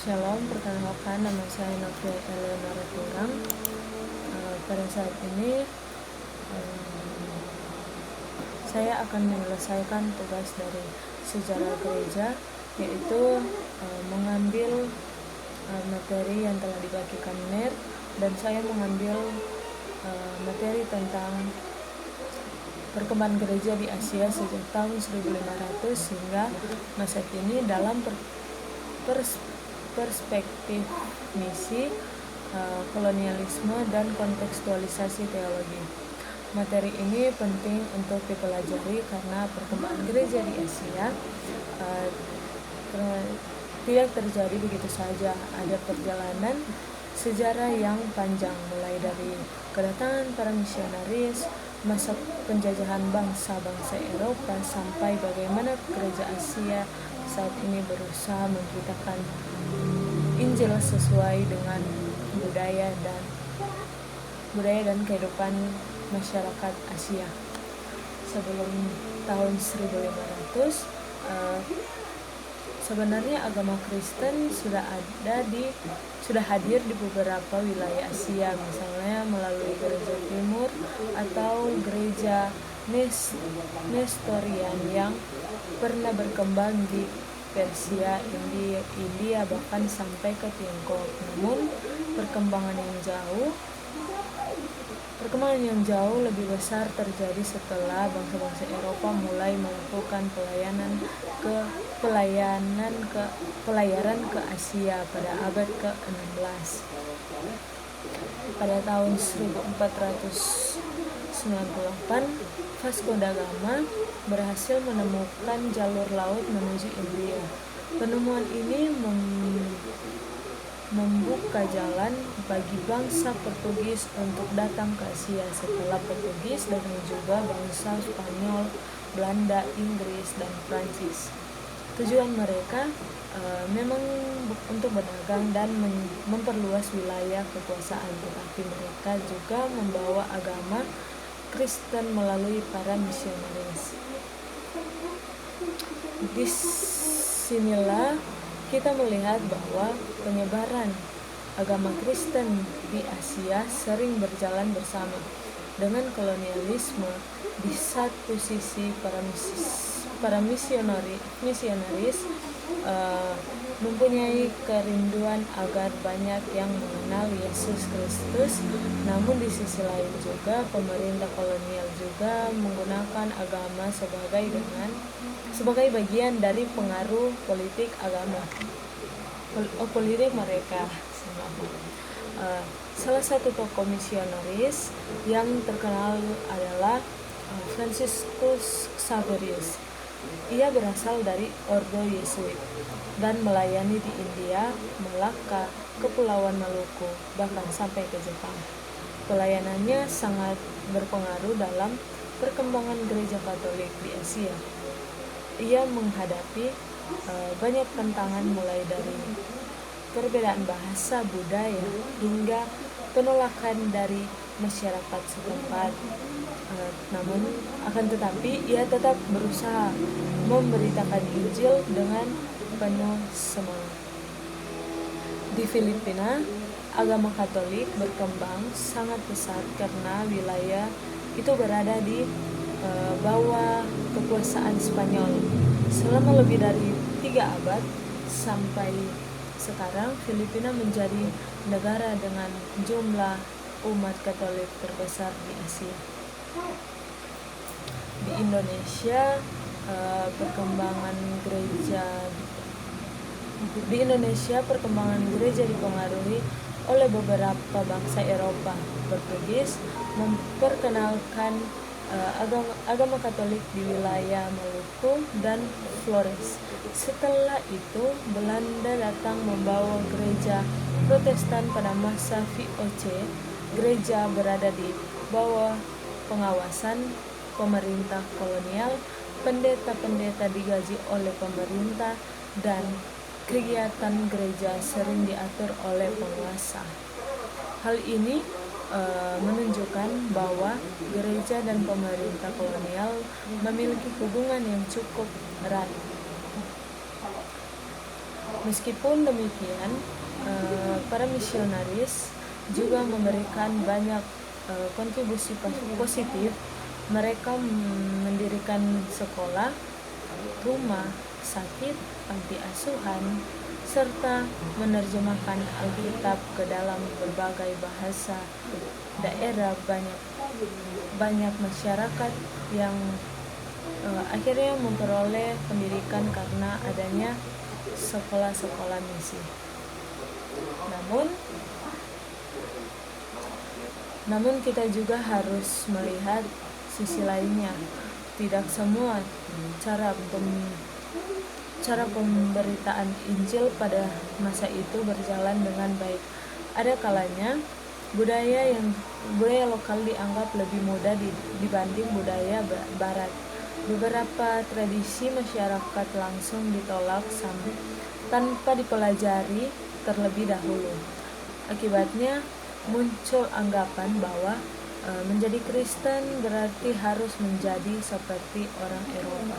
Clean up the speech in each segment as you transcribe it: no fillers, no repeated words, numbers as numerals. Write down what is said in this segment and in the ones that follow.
Shalom, perkenalkan nama saya Novia Eleonora Turang. Pada saat ini saya akan menyelesaikan tugas dari sejarah gereja, yaitu mengambil materi yang telah dibagikan NER, dan saya mengambil materi tentang perkembangan gereja di Asia sejak tahun 1500 hingga masa kini dalam perspektif misi, kolonialisme, dan kontekstualisasi teologi. Materi ini penting untuk dipelajari karena perkembangan gereja di Asia tidak terjadi begitu saja. Ada perjalanan sejarah yang panjang, mulai dari kedatangan para misionaris, masa penjajahan bangsa-bangsa Eropa, sampai bagaimana gereja Asia saat ini berusaha memberitakan Injil sesuai dengan budaya dan kehidupan masyarakat Asia. Sebelum tahun 1500, sebenarnya agama Kristen sudah hadir di beberapa wilayah Asia, misalnya melalui gereja Timur atau gereja Nestorian yang pernah berkembang di Persia, India, bahkan sampai ke Tiongkok. Namun perkembangan yang jauh lebih besar terjadi setelah bangsa-bangsa Eropa mulai melakukan pelayaran ke Asia pada abad ke-16. Pada tahun 1498, Vasco da Gama berhasil menemukan jalur laut menuju India. Penemuan ini membuka jalan bagi bangsa Portugis untuk datang ke Asia. Setelah Portugis, datang juga bangsa Spanyol, Belanda, Inggris, dan Prancis. Tujuan mereka memang untuk berdagang dan memperluas wilayah kekuasaan, tetapi mereka juga membawa agama Kristen melalui para misionaris. Disinilah kita melihat bahwa penyebaran agama Kristen di Asia sering berjalan bersama dengan kolonialisme. Di satu sisi, para misionaris mempunyai kerinduan agar banyak yang mengenal Yesus Kristus, namun di sisi lain juga pemerintah kolonial juga menggunakan agama sebagai bagian dari pengaruh politik mereka. Salah satu tokoh misionaris yang terkenal adalah Franciscus Xaverius. Ia berasal dari Ordo Yesuit dan melayani di India, Malaka, Kepulauan Maluku, bahkan sampai ke Jepang. Pelayanannya sangat berpengaruh dalam perkembangan gereja Katolik di Asia. Ia menghadapi banyak tantangan, mulai dari perbedaan bahasa, budaya, hingga penolakan dari masyarakat setempat. Namun akan tetapi ia tetap berusaha memberitakan Injil dengan penuh semangat. Di Filipina, agama Katolik berkembang sangat pesat karena wilayah itu berada di bawah kekuasaan Spanyol. Selama lebih dari 3 abad sampai sekarang, Filipina menjadi negara dengan jumlah umat Katolik terbesar di Asia. Di Indonesia, perkembangan gereja dipengaruhi oleh beberapa bangsa Eropa. Portugis memperkenalkan agama Katolik di wilayah Maluku dan Flores. Setelah itu, Belanda datang membawa gereja Protestan pada masa VOC. Gereja berada di bawah pengawasan pemerintah kolonial. Pendeta-pendeta digaji oleh pemerintah dan kegiatan gereja sering diatur oleh penguasa. Hal ini menunjukkan bahwa gereja dan pemerintah kolonial memiliki hubungan yang cukup erat. Meskipun demikian, para misionaris juga memberikan banyak kontribusi positif. Mereka mendirikan sekolah, rumah sakit, panti asuhan, serta menerjemahkan Alkitab ke dalam berbagai bahasa daerah. Banyak masyarakat yang akhirnya memperoleh pendidikan karena adanya sekolah-sekolah misi. Namun kita juga harus melihat sisi lainnya. Tidak semua cara pemberitaan Injil pada masa itu berjalan dengan baik. Ada kalanya budaya lokal dianggap lebih mudah dibanding budaya barat. Beberapa tradisi masyarakat langsung ditolak tanpa dipelajari terlebih dahulu. Akibatnya muncul anggapan bahwa menjadi Kristen berarti harus menjadi seperti orang Eropa.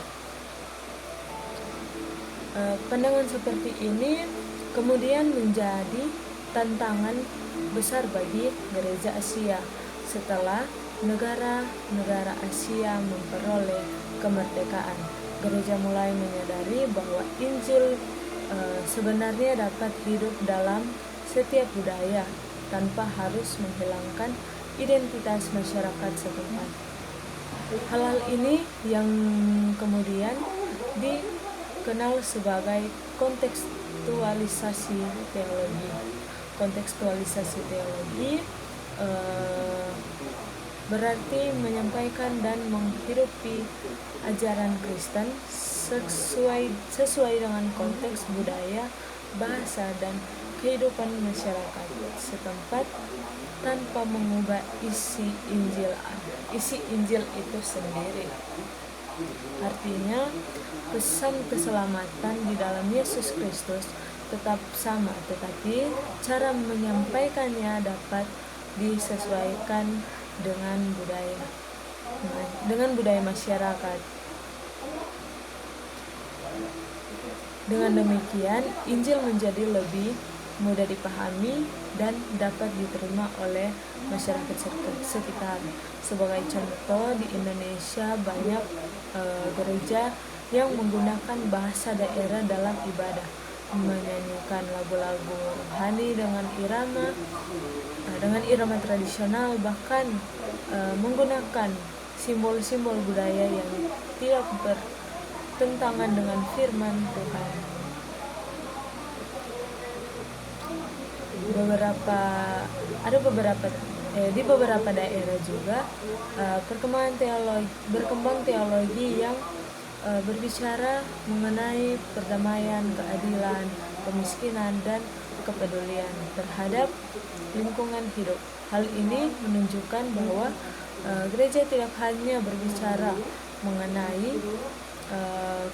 Pandangan seperti ini kemudian menjadi tantangan besar bagi gereja Asia setelah negara-negara Asia memperoleh kemerdekaan. Gereja mulai menyadari bahwa Injil sebenarnya dapat hidup dalam setiap budaya tanpa harus menghilangkan identitas masyarakat setempat. Hal ini yang kemudian dikenal sebagai kontekstualisasi teologi. Kontekstualisasi teologi berarti menyampaikan dan menghidupi ajaran Kristen sesuai dengan konteks budaya, bahasa, dan kehidupan masyarakat setempat tanpa mengubah isi Injil itu sendiri. Artinya, pesan keselamatan di dalam Yesus Kristus tetap sama, tetapi cara menyampaikannya dapat disesuaikan dengan budaya masyarakat. Dengan demikian, Injil menjadi lebih mudah dipahami dan dapat diterima oleh masyarakat sekitar. Sebagai contoh, di Indonesia banyak gereja yang menggunakan bahasa daerah dalam ibadah, menyanyikan lagu-lagu rohani dengan irama tradisional, bahkan menggunakan simbol-simbol budaya yang tidak bertentangan dengan firman Tuhan. Di beberapa daerah juga berkembang teologi yang berbicara mengenai perdamaian, keadilan, kemiskinan, dan kepedulian terhadap lingkungan hidup. Hal ini menunjukkan bahwa gereja tidak hanya berbicara mengenai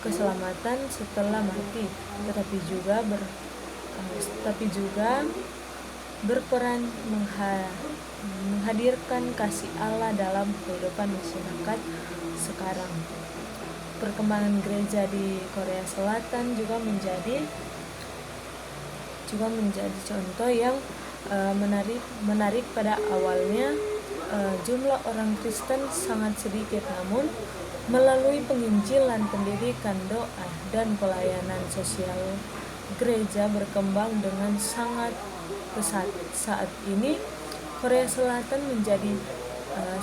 keselamatan setelah mati, tetapi juga berperan menghadirkan kasih Allah dalam kehidupan masyarakat sekarang. Perkembangan gereja di Korea Selatan juga menjadi contoh yang menarik. Pada awalnya jumlah orang Kristen sangat sedikit, namun melalui penginjilan, pendidikan, doa, dan pelayanan sosial, gereja berkembang dengan sangat pesat. Saat ini Korea Selatan menjadi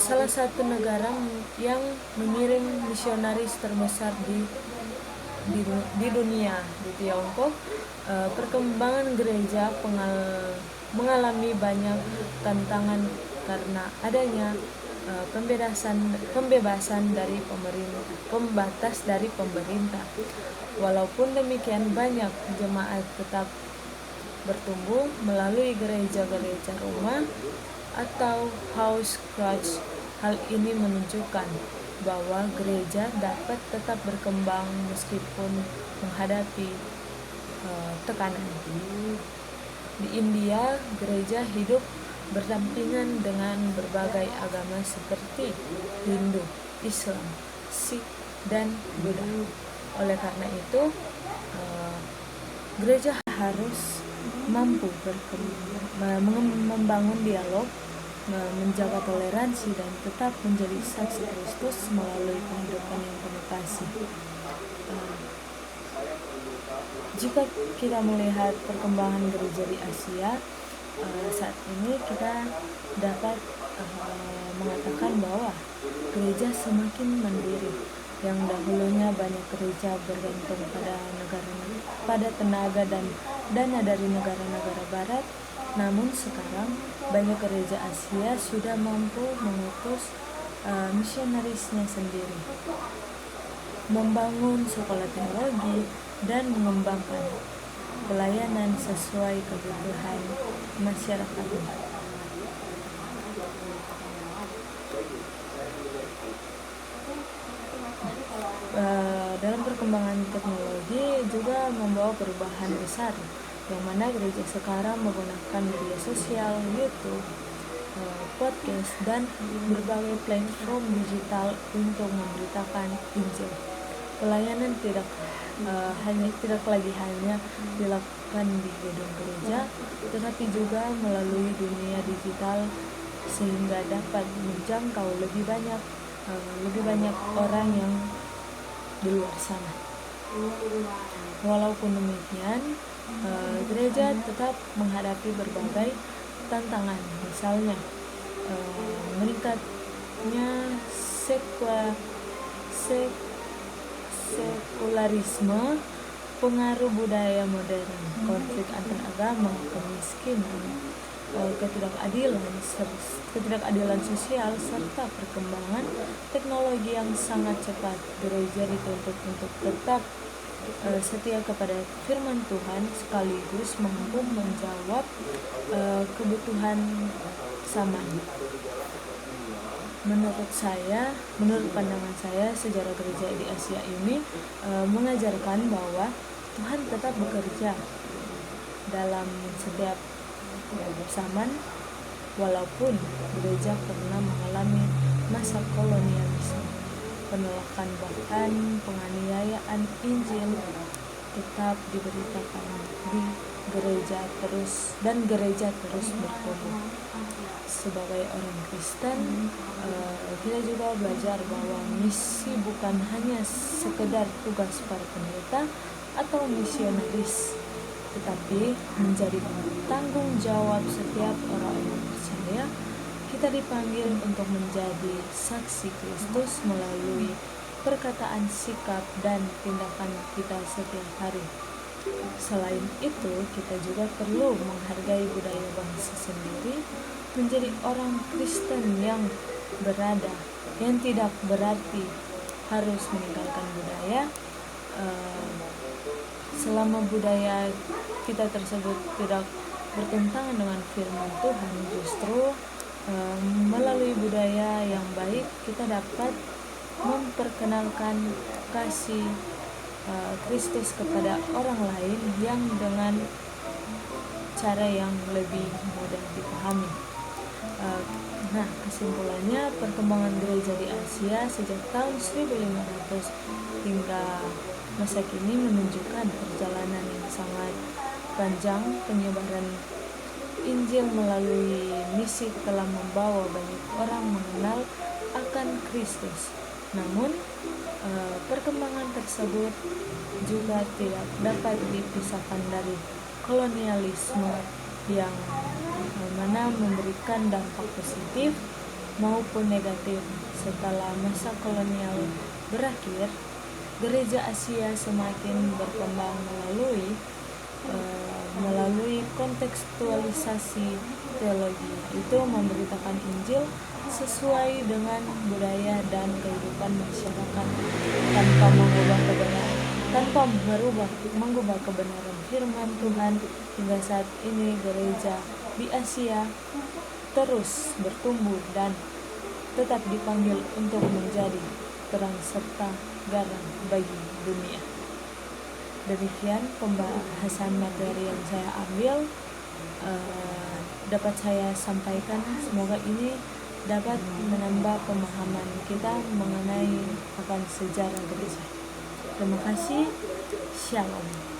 salah satu negara yang mengirim misionaris terbesar di dunia. Di Tiongkok, perkembangan gereja mengalami banyak tantangan karena adanya pembatas dari pemerintah. Walaupun demikian, banyak jemaat tetap bertumbuh melalui gereja-gereja rumah atau house church. Hal ini menunjukkan bahwa gereja dapat tetap berkembang meskipun menghadapi tekanan. Di India, gereja hidup berdampingan dengan berbagai agama seperti Hindu, Islam, Sikh, dan Buddha. Oleh karena itu, Gereja harus mampu membangun dialog, menjaga toleransi, dan tetap menjadi saksi Kristus melalui kehidupan yang penuh kasih. Jika kita melihat perkembangan gereja di Asia saat ini, kita dapat mengatakan bahwa gereja semakin mandiri. Yang dahulunya banyak gereja bergantung pada tenaga dan dana dari negara-negara barat, namun sekarang banyak gereja Asia sudah mampu mengutus misionarisnya sendiri, membangun sekolah teologi, dan mengembangkan pelayanan sesuai kebutuhan masyarakat. Dalam perkembangan teknologi juga membawa perubahan besar, yang mana gereja sekarang menggunakan media sosial, YouTube, podcast, dan berbagai platform digital untuk memberitakan Injil. Pelayanan tidak lagi hanya dilakukan di gedung gereja, tetapi juga melalui dunia digital, sehingga dapat menjangkau lebih banyak orang yang di luar sana. Walaupun demikian, gereja tetap menghadapi berbagai tantangan, misalnya meningkatnya sekularisme, pengaruh budaya modern, konflik antar agama, kemiskinan, ketidakadilan sosial, serta perkembangan teknologi yang sangat cepat. Gereja dituntut untuk tetap setia kepada firman Tuhan, sekaligus mampu menjawab kebutuhan zaman. Menurut pandangan saya, sejarah gereja di Asia ini mengajarkan bahwa Tuhan tetap bekerja dalam setiap zaman, walaupun gereja pernah mengalami masa kolonialisme, penolakan, bahkan penganiayaan Injil, tetap diberitakan di gereja terus bertumbuh. Sebagai orang Kristen, kita juga belajar bahwa misi bukan hanya sekedar tugas para pendeta atau misionaris, tetapi menjadi tanggung jawab setiap orang-orang percaya. Kita dipanggil untuk menjadi saksi Kristus melalui perkataan, sikap, dan tindakan kita setiap hari. Selain itu, kita juga perlu menghargai budaya bangsa sendiri, menjadi orang Kristen yang tidak berarti harus meninggalkan budaya, selama budaya kita tersebut tidak bertentangan dengan firman Tuhan. Justru melalui budaya yang baik kita dapat memperkenalkan kasih Kristus kepada orang lain yang dengan cara yang lebih mudah dipahami. Kesimpulannya, perkembangan gereja di Asia sejak tahun 1500 hingga masa kini menunjukkan perjalanan yang sangat panjang. Penyebaran Injil melalui misi telah membawa banyak orang mengenal akan Kristus. Namun, perkembangan tersebut juga tidak dapat dipisahkan dari kolonialisme yang mana memberikan dampak positif maupun negatif. Setelah masa kolonial berakhir, gereja Asia semakin berkembang melalui kontekstualisasi teologi, itu memberitakan Injil sesuai dengan budaya dan kehidupan masyarakat tanpa mengubah kebenaran firman Tuhan. Hingga saat ini gereja di Asia terus bertumbuh dan tetap dipanggil untuk menjadi terang serta garam bagi dunia. Demikian pembahasan materi yang saya ambil, dapat saya sampaikan. Semoga ini dapat menambah pemahaman kita mengenai akan sejarah gereja. Terima kasih. Shalom.